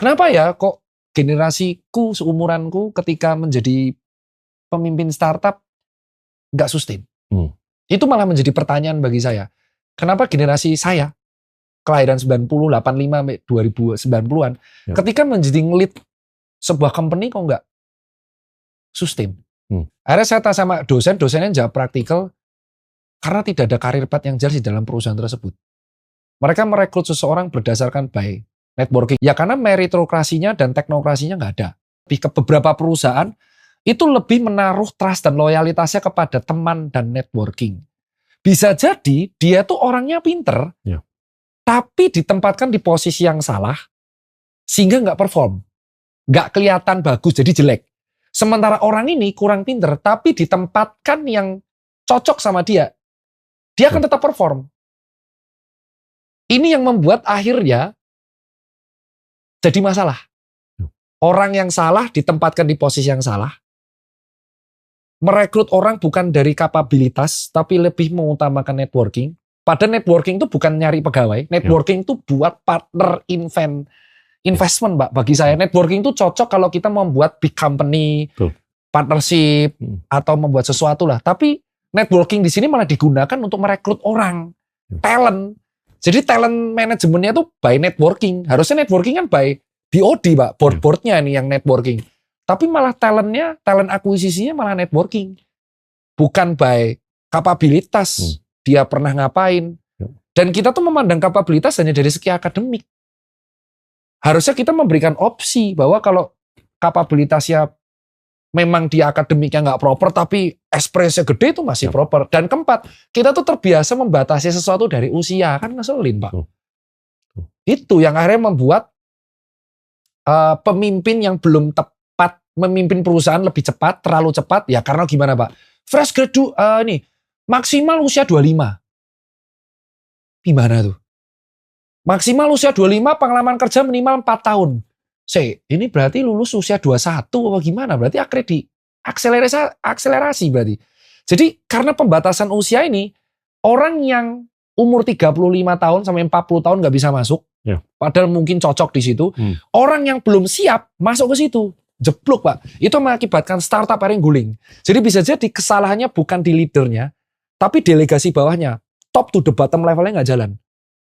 Kenapa ya kok generasiku, seumuranku ketika menjadi pemimpin startup nggak sustain? Itu malah menjadi pertanyaan bagi saya. Kenapa generasi saya, kelahiran 90, 85, 2090-an, ketika menjadi ngelit sebuah company kok nggak sustain? Akhirnya saya tanya sama dosennya jawab praktikal, karena tidak ada karir path yang jelas di dalam perusahaan tersebut. Mereka merekrut seseorang berdasarkan by networking. Ya karena meritokrasinya dan teknokrasinya nggak ada. Ke beberapa perusahaan itu lebih menaruh trust dan loyalitasnya kepada teman dan networking. Bisa jadi dia tuh orangnya pinter, tapi ditempatkan di posisi yang salah, sehingga nggak perform. Nggak kelihatan bagus, jadi jelek. Sementara orang ini kurang pinter, tapi ditempatkan yang cocok sama dia akan tetap perform. Ini yang membuat akhirnya jadi masalah. Orang yang salah ditempatkan di posisi yang salah. Merekrut orang bukan dari kapabilitas, tapi lebih mengutamakan networking. Padahal networking itu bukan nyari pegawai. Networking itu buat partner investment, Mbak. Bagi saya, networking itu cocok kalau kita membuat big company, partnership, atau membuat sesuatu lah. Tapi networking di sini malah digunakan untuk merekrut orang, talent. Jadi talent manajemennya itu by networking. Harusnya networking kan by BOD, Pak. Board-boardnya ini yang networking. Tapi malah talent akuisisinya malah networking. Bukan by kapabilitas. Dia pernah ngapain. Dan kita tuh memandang kapabilitas hanya dari segi akademik. Harusnya kita memberikan opsi bahwa kalau kapabilitasnya memang dia akademiknya nggak proper, tapi ekspresinya gede itu masih proper. Dan keempat, kita tuh terbiasa membatasi sesuatu dari usia. Kan ngeselin, Pak. Itu yang akhirnya membuat pemimpin yang belum tepat memimpin perusahaan lebih cepat, terlalu cepat. Ya karena gimana, Pak? Fresh graduate nih, maksimal usia 25. Gimana tuh? Maksimal usia 25, pengalaman kerja minimal 4 tahun. Ini berarti lulus usia 21 apa gimana? Berarti akselerasi berarti. Jadi karena pembatasan usia ini, orang yang umur 35 tahun sampai 40 tahun nggak bisa masuk, padahal mungkin cocok di situ. Orang yang belum siap masuk ke situ, jeblok, Pak. Itu mengakibatkan startup akhirnya guling. Jadi bisa jadi kesalahannya bukan di leadernya, tapi delegasi bawahnya. Top to the bottom levelnya nggak jalan.